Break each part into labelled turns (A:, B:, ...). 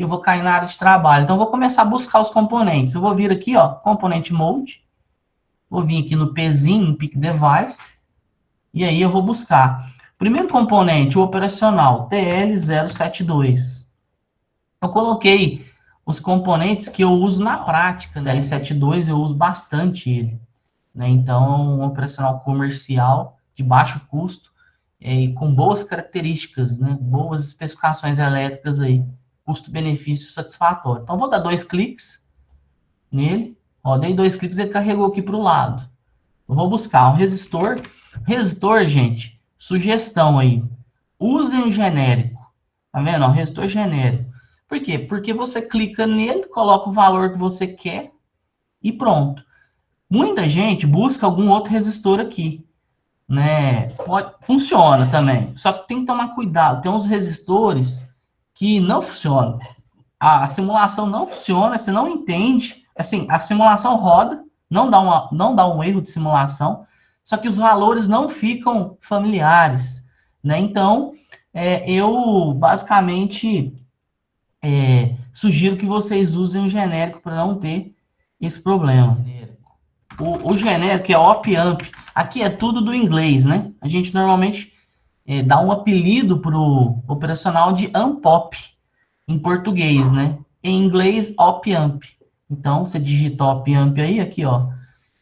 A: eu vou cair na área de trabalho. Então, eu vou começar a buscar os componentes. Eu vou vir aqui, ó, componente mode, vou vir aqui no Pzinho, no Pick Device, e aí eu vou buscar. Primeiro componente, o operacional, TL072. Eu coloquei os componentes que eu uso na prática, né? TL72 eu uso bastante ele, né? Então, um operacional comercial de baixo custo e com boas características, né? Boas especificações elétricas aí, custo-benefício satisfatório. Então, vou dar 2 cliques nele, ó, dei 2 cliques e ele carregou aqui para o lado. Eu vou buscar um resistor. Resistor, gente, sugestão aí, usem o genérico, tá vendo? Ó, resistor genérico. Por quê? Porque você clica nele, coloca o valor que você quer e pronto. Muita gente busca algum outro resistor aqui, né? Funciona também, só que tem que tomar cuidado. Tem uns resistores que não funcionam. A simulação não funciona, você não entende. Assim, a simulação roda, não dá um erro de simulação, só que os valores não ficam familiares, né? Então, eu basicamente sugiro que vocês usem o genérico para não ter esse problema. O genérico é op-amp. Aqui é tudo do inglês, né? A gente normalmente dá um apelido para o operacional de ampop, em português, né? Em inglês, op-amp. Então, você digita op-amp aí, aqui, ó.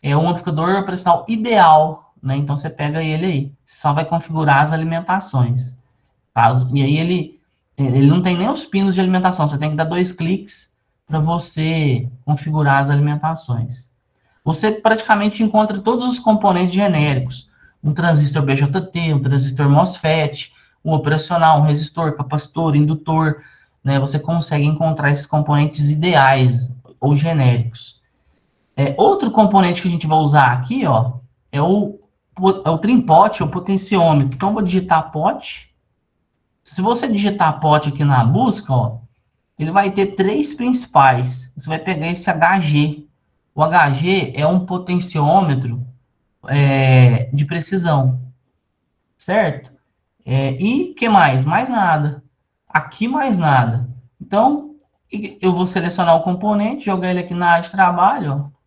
A: É um amplificador operacional ideal, né? Então, você pega ele aí. Você só vai configurar as alimentações. E aí, ele não tem nem os pinos de alimentação. Você tem que dar 2 cliques para você configurar as alimentações. Você praticamente encontra todos os componentes genéricos. Um transistor BJT, um transistor MOSFET, um operacional, um resistor, capacitor, indutor, né? Você consegue encontrar esses componentes ideais ou genéricos. Outro componente que a gente vai usar aqui, ó, é o trim-pot, ou potenciômetro. Então, vou digitar pot. Se você digitar pot aqui na busca, ó, ele vai ter 3 principais. Você vai pegar esse HG. O HG é um potenciômetro de precisão, certo? E que mais? Mais nada. Aqui mais nada. Então, eu vou selecionar o componente, jogar ele aqui na área de trabalho. Ó.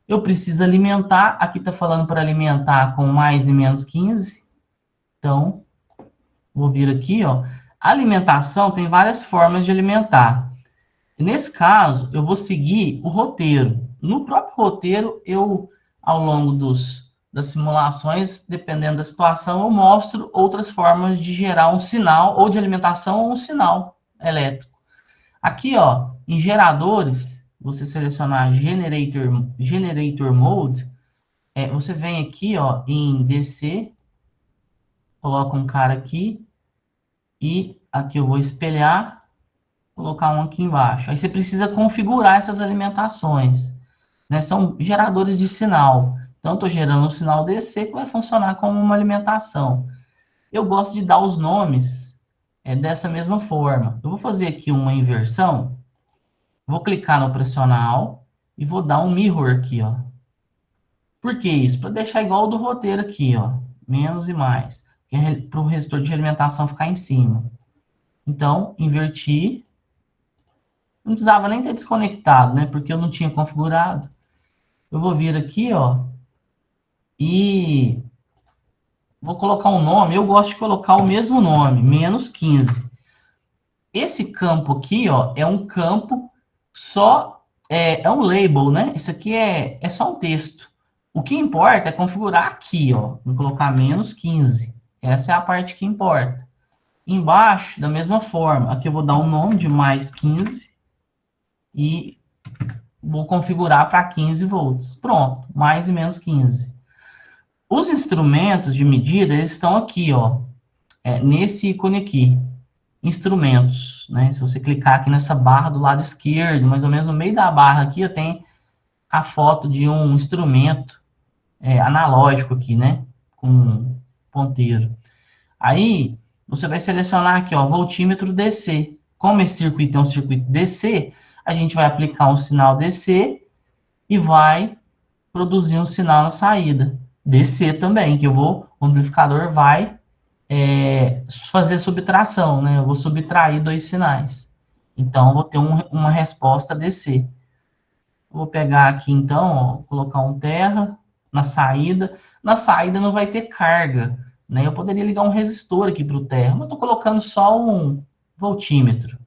A: Eu preciso alimentar. Aqui está falando para alimentar com mais e menos 15. Então, vou vir aqui, ó. A alimentação tem várias formas de alimentar. Nesse caso, eu vou seguir o roteiro. No próprio roteiro, ao longo das simulações, dependendo da situação, eu mostro outras formas de gerar um sinal, ou de alimentação, ou um sinal elétrico. Aqui, ó, em geradores, você selecionar Generator Mode, você vem aqui, ó, em DC, coloca um cara aqui, e aqui eu vou espelhar, colocar um aqui embaixo. Aí você precisa configurar essas alimentações, né? São geradores de sinal. Então, estou gerando um sinal DC que vai funcionar como uma alimentação. Eu gosto de dar os nomes dessa mesma forma. Eu vou fazer aqui uma inversão. Vou clicar no operacional e vou dar um mirror aqui, ó. Por que isso? Para deixar igual ao do roteiro aqui, ó. Menos e mais. Para o resistor de alimentação ficar em cima. Então, inverti. Não precisava nem ter desconectado, né? Porque eu não tinha configurado. Eu vou vir aqui, ó. E vou colocar um nome. Eu gosto de colocar o mesmo nome, menos 15. Esse campo aqui, ó, é um campo só, é um label, né? Isso aqui é só um texto. O que importa é configurar aqui, ó. Vou colocar menos 15. Essa é a parte que importa. Embaixo, da mesma forma. Aqui eu vou dar um nome de mais 15. E vou configurar para 15 volts. Pronto, mais e menos 15. Os instrumentos de medida, eles estão aqui, ó. Nesse ícone aqui. Instrumentos, né? Se você clicar aqui nessa barra do lado esquerdo, mais ou menos no meio da barra aqui, tem a foto de um instrumento analógico aqui, né? Com ponteiro. Aí, você vai selecionar aqui, ó, voltímetro DC. Como esse circuito é um circuito DC, a gente vai aplicar um sinal DC e vai produzir um sinal na saída. DC também, que o amplificador vai fazer subtração, né? Eu vou subtrair 2 sinais. Então, eu vou ter uma resposta DC. Vou pegar aqui, então, ó, colocar um terra na saída. Na saída não vai ter carga, né? Eu poderia ligar um resistor aqui para o terra, mas estou colocando só um voltímetro,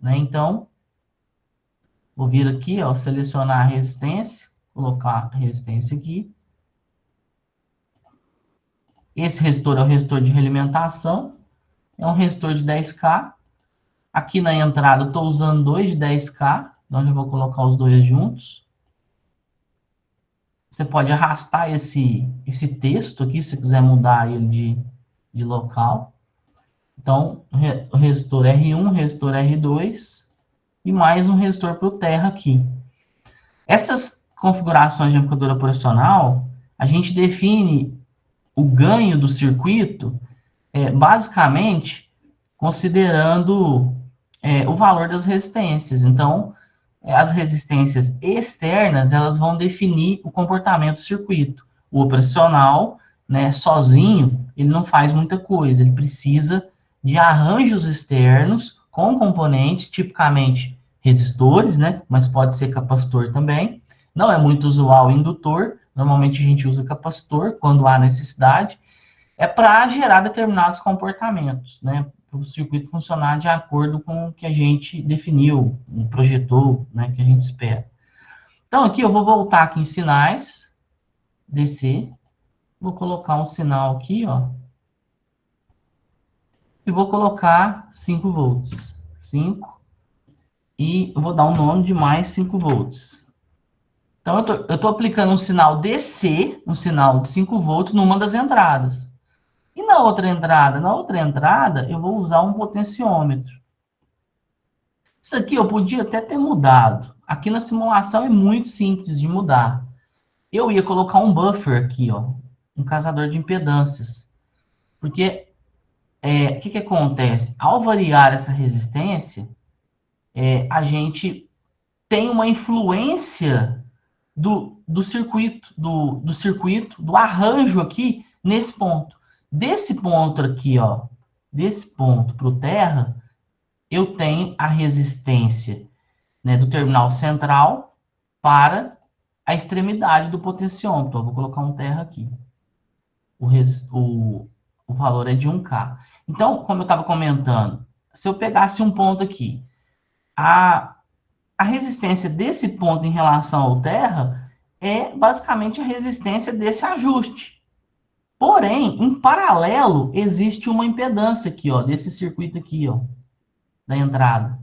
A: né? Então, vou vir aqui, ó, selecionar a resistência, colocar a resistência aqui. Esse resistor é o resistor de realimentação, é um resistor de 10K. Aqui na entrada eu estou usando dois de 10K, então eu vou colocar os dois juntos. Você pode arrastar esse texto aqui, se quiser mudar ele de local. Então, o resistor R1, resistor R2 e mais um resistor para o terra aqui. Essas configurações de amplificador operacional, a gente define o ganho do circuito, basicamente, considerando o valor das resistências. Então, as resistências externas, elas vão definir o comportamento do circuito. O operacional, né, sozinho, ele não faz muita coisa, ele precisa de arranjos externos com componentes, tipicamente resistores, né, mas pode ser capacitor também. Não é muito usual indutor, normalmente a gente usa capacitor quando há necessidade, para gerar determinados comportamentos, né, para o circuito funcionar de acordo com o que a gente definiu, projetou, né, que a gente espera. Então, aqui eu vou voltar aqui em sinais, DC, vou colocar um sinal aqui, ó, e vou colocar 5 volts. 5, e vou dar um nome de mais 5 volts. Então, eu tô aplicando um sinal DC, um sinal de 5 volts, numa das entradas. E na outra entrada, eu vou usar um potenciômetro. Isso aqui eu podia até ter mudado. Aqui na simulação é muito simples de mudar. Eu ia colocar um buffer aqui, ó, um casador de impedâncias. Porque o que acontece? Ao variar essa resistência, a gente tem uma influência do circuito, do arranjo aqui nesse ponto. Desse ponto aqui, ó, desse ponto para o terra, eu tenho a resistência, né, do terminal central para a extremidade do potenciômetro. Vou colocar um terra aqui. O valor é de 1K. Então, como eu estava comentando, se eu pegasse um ponto aqui, a resistência desse ponto em relação ao terra é basicamente a resistência desse ajuste. Porém, em paralelo, existe uma impedância aqui, ó, desse circuito aqui, ó, da entrada,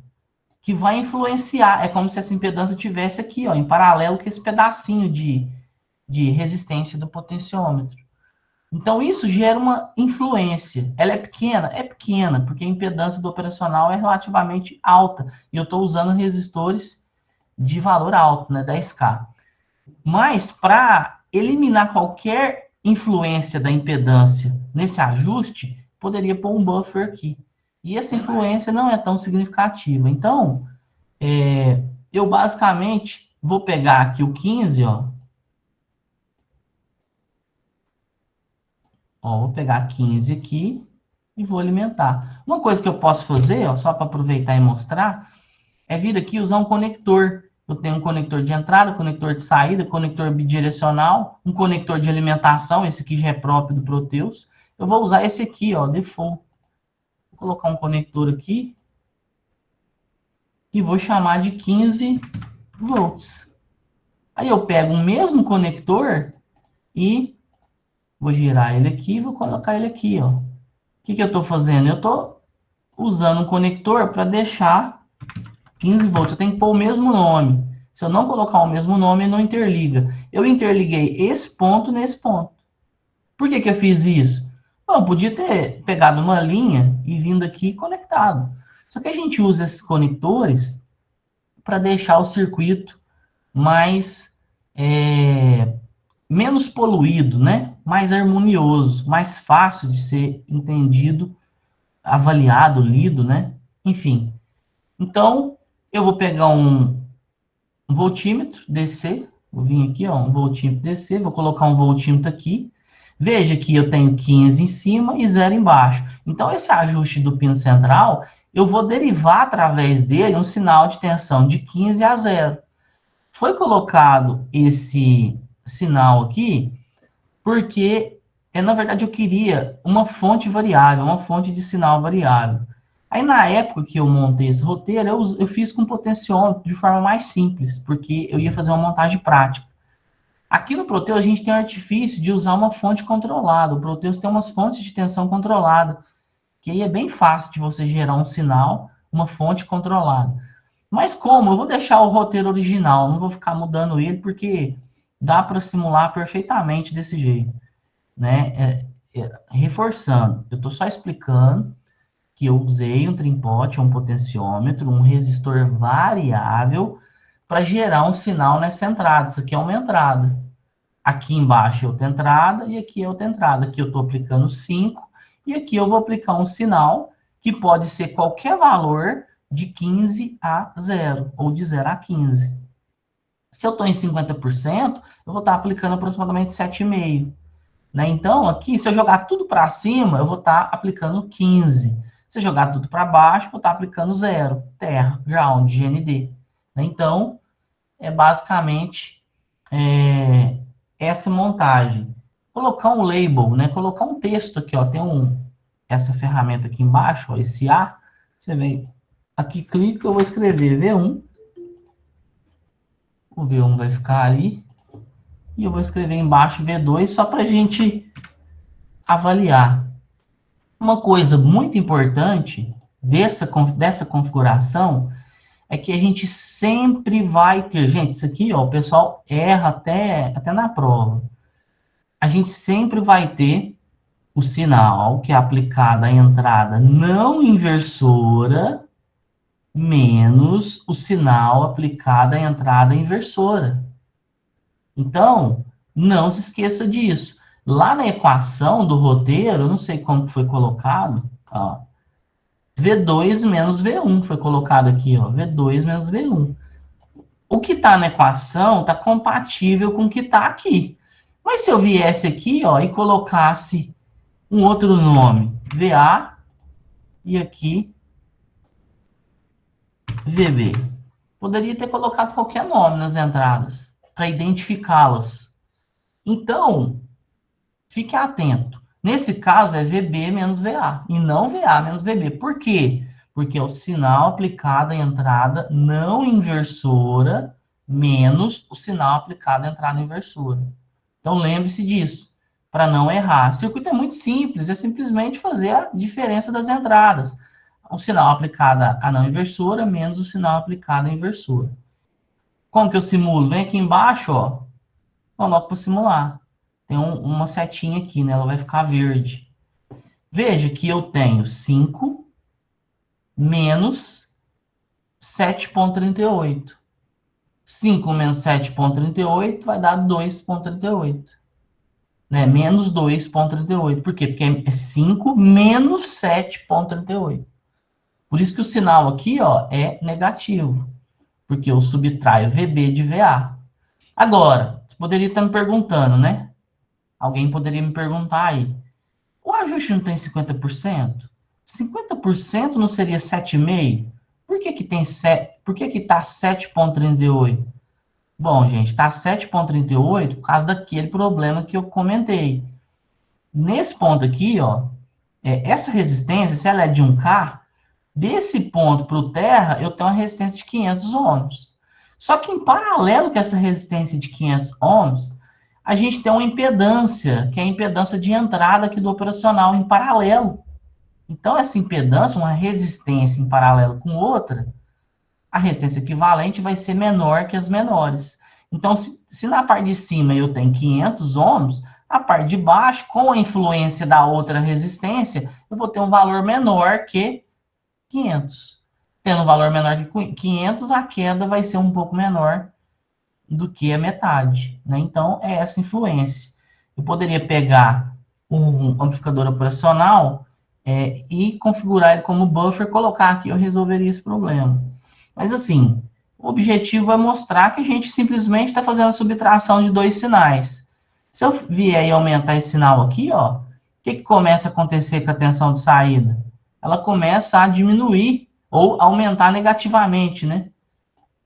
A: que vai influenciar. É como se essa impedância tivesse aqui, ó, em paralelo com esse pedacinho de resistência do potenciômetro. Então, isso gera uma influência. Ela é pequena? É pequena, porque a impedância do operacional é relativamente alta. E eu estou usando resistores de valor alto, né, 10K. Mas, para eliminar qualquer influência da impedância nesse ajuste, poderia pôr um buffer aqui. E essa influência não é tão significativa. Então, eu basicamente vou pegar aqui o 15, ó. Vou pegar 15 aqui e vou alimentar. Uma coisa que eu posso fazer, ó, só para aproveitar e mostrar, é vir aqui e usar um conector. Eu tenho um conector de entrada, conector de saída, conector bidirecional, um conector de alimentação, esse aqui já é próprio do Proteus. Eu vou usar esse aqui, ó, default. Vou colocar um conector aqui e vou chamar de 15 volts. Aí eu pego o mesmo conector e vou girar ele aqui e vou colocar ele aqui, ó. O que eu estou fazendo? Eu estou usando um conector para deixar 15 volts. Eu tenho que pôr o mesmo nome. Se eu não colocar o mesmo nome, ele não interliga. Eu interliguei esse ponto nesse ponto. Por que eu fiz isso? Bom, podia ter pegado uma linha e vindo aqui conectado. Só que a gente usa esses conectores para deixar o circuito mais menos poluído, né? Mais harmonioso, mais fácil de ser entendido, avaliado, lido, né? Enfim. Então, eu vou pegar um voltímetro DC, vou vir aqui, ó, um voltímetro DC, vou colocar um voltímetro aqui. Veja que eu tenho 15 em cima e 0 embaixo. Então, esse ajuste do pino central, eu vou derivar através dele um sinal de tensão de 15 a 0. Foi colocado esse sinal aqui porque, na verdade, eu queria uma fonte variável, uma fonte de sinal variável. Aí, na época que eu montei esse roteiro, eu fiz com potenciômetro de forma mais simples, porque eu ia fazer uma montagem prática. Aqui no Proteus, a gente tem o artifício de usar uma fonte controlada. O Proteus tem umas fontes de tensão controlada, que aí é bem fácil de você gerar um sinal, uma fonte controlada. Mas como? Eu vou deixar o roteiro original, não vou ficar mudando ele, porque dá para simular perfeitamente desse jeito, né? Reforçando, eu estou só explicando que eu usei um trimpote, um potenciômetro, um resistor variável para gerar um sinal nessa entrada. Isso aqui é uma entrada. Aqui embaixo é outra entrada e aqui é outra entrada. Aqui eu estou aplicando 5 e aqui eu vou aplicar um sinal que pode ser qualquer valor de 15 a 0 ou de 0 a 15. Se eu estou em 50%, eu vou estar aplicando aproximadamente 7,5. Né? Então, aqui, se eu jogar tudo para cima, eu vou estar aplicando 15. Se eu jogar tudo para baixo, vou estar aplicando 0. Terra, ground, GND. Né? Então, é basicamente essa montagem. Colocar um label, né? Colocar um texto aqui, ó. Tem essa ferramenta aqui embaixo, ó, esse A. Você vem aqui, clica, eu vou escrever V1. O V1 vai ficar ali. E eu vou escrever embaixo V2 só para a gente avaliar. Uma coisa muito importante dessa configuração é que a gente sempre vai ter... Gente, isso aqui, ó, o pessoal erra até na prova. A gente sempre vai ter o sinal que é aplicado à entrada não inversora menos o sinal aplicado à entrada inversora. Então, não se esqueça disso. Lá na equação do roteiro, eu não sei como foi colocado, ó, V2 menos V1 foi colocado aqui, ó, V2 menos V1. O que está na equação está compatível com o que está aqui. Mas se eu viesse aqui, ó, e colocasse um outro nome, VA, e aqui VB. Poderia ter colocado qualquer nome nas entradas, para identificá-las. Então, fique atento. Nesse caso, é VB menos VA, e não VA menos VB. Por quê? Porque é o sinal aplicado à entrada não inversora menos o sinal aplicado à entrada inversora. Então, lembre-se disso, para não errar. O circuito é muito simples, é simplesmente fazer a diferença das entradas. O sinal aplicado à não inversora menos o sinal aplicado à inversora. Como que eu simulo? Vem aqui embaixo, ó, coloco para simular. Tem uma setinha aqui, né? Ela vai ficar verde. Veja que eu tenho 5 menos 7,38. 5 menos 7,38 vai dar 2,38. Né? Menos 2,38. Por quê? Porque é 5 menos 7,38. Por isso que o sinal aqui, ó, é negativo. Porque eu subtraio VB de VA. Agora, você poderia estar me perguntando, né? Alguém poderia me perguntar aí, o ajuste não tem 50%? 50% não seria 7,5%? Por que que tem 7? Por que que tá 7,38? Bom, gente, tá 7,38 por causa daquele problema que eu comentei. Nesse ponto aqui, ó, essa resistência, se ela é de 1K, desse ponto para o terra, eu tenho uma resistência de 500 ohms. Só que em paralelo com essa resistência de 500 ohms, a gente tem uma impedância, que é a impedância de entrada aqui do operacional em paralelo. Então, essa impedância, uma resistência em paralelo com outra, a resistência equivalente vai ser menor que as menores. Então, se na parte de cima eu tenho 500 ohms, a parte de baixo, com a influência da outra resistência, eu vou ter um valor menor que 500. Tendo um valor menor que 500, a queda vai ser um pouco menor do que a metade, né? Então, é essa influência. Eu poderia pegar um amplificador operacional e configurar ele como buffer, colocar aqui, eu resolveria esse problema. Mas, assim, o objetivo é mostrar que a gente simplesmente está fazendo a subtração de dois sinais. Se eu vier e aumentar esse sinal aqui, ó, o que começa a acontecer com a tensão de saída? ela começa a diminuir ou aumentar negativamente, né?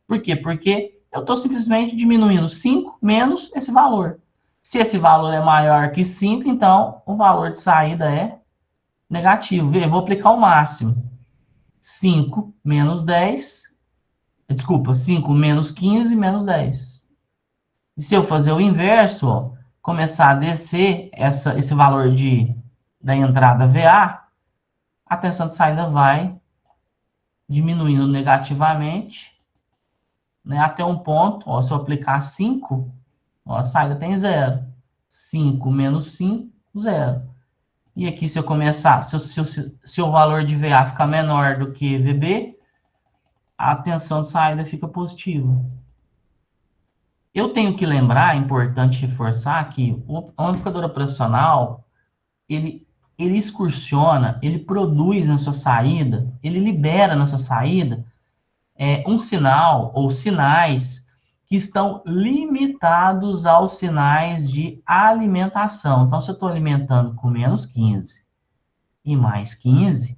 A: Por quê? Porque eu estou simplesmente diminuindo 5 menos esse valor. Se esse valor é maior que 5, então o valor de saída é negativo. Eu vou aplicar o máximo. 5 menos 10, desculpa, 5 menos 15 menos 10. E se eu fazer o inverso, ó, começar a descer esse valor da entrada VA, a tensão de saída vai diminuindo negativamente, né, até um ponto, ó, se eu aplicar 5, ó, a saída tem 0. 5 menos 5, 0. E aqui, se eu começar, se o valor de VA ficar menor do que VB, a tensão de saída fica positiva. Eu tenho que lembrar, é importante reforçar, que o amplificador operacional, ele excursiona, ele produz na sua saída, ele libera na sua saída um sinal ou sinais que estão limitados aos sinais de alimentação. Então, se eu estou alimentando com menos 15 e mais 15,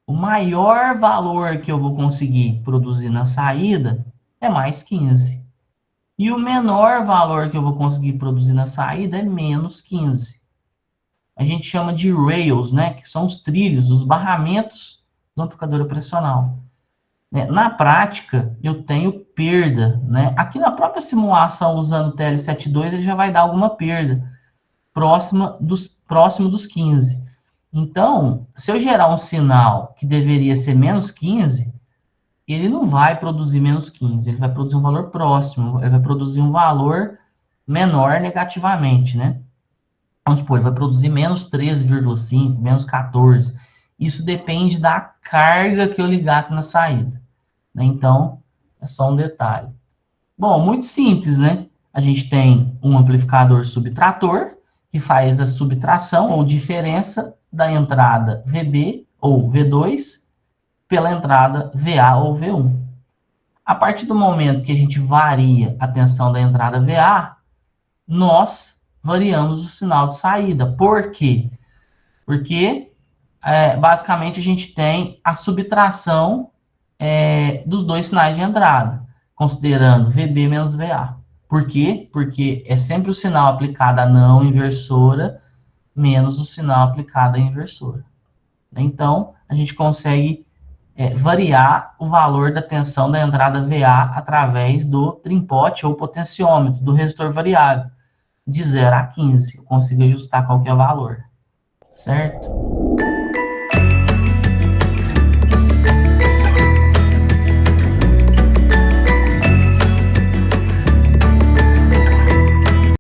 A: o maior valor que eu vou conseguir produzir na saída é mais 15. E o menor valor que eu vou conseguir produzir na saída é menos 15. A gente chama de rails, né? Que são os trilhos, os barramentos do amplificador operacional. Na prática, eu tenho perda, né? Aqui na própria simulação, usando o TL72, ele já vai dar alguma perda próximo dos 15. Então, se eu gerar um sinal que deveria ser menos 15, ele não vai produzir menos 15, ele vai produzir um valor próximo, ele vai produzir um valor menor negativamente, né? Vamos supor, ele vai produzir menos 13,5, menos 14. Isso depende da carga que eu ligar aqui na saída, né? Então, é só um detalhe. Bom, muito simples, né? A gente tem um amplificador subtrator, que faz a subtração ou diferença da entrada VB ou V2 pela entrada VA ou V1. A partir do momento que a gente varia a tensão da entrada VA, nós variamos o sinal de saída. Por quê? Porque, basicamente, a gente tem a subtração dos dois sinais de entrada, considerando VB menos VA. Por quê? Porque é sempre o sinal aplicado à não inversora menos o sinal aplicado à inversora. Então, a gente consegue variar o valor da tensão da entrada VA através do trimpote ou potenciômetro, do resistor variável, de 0 a 15. Eu consigo ajustar qualquer valor, certo?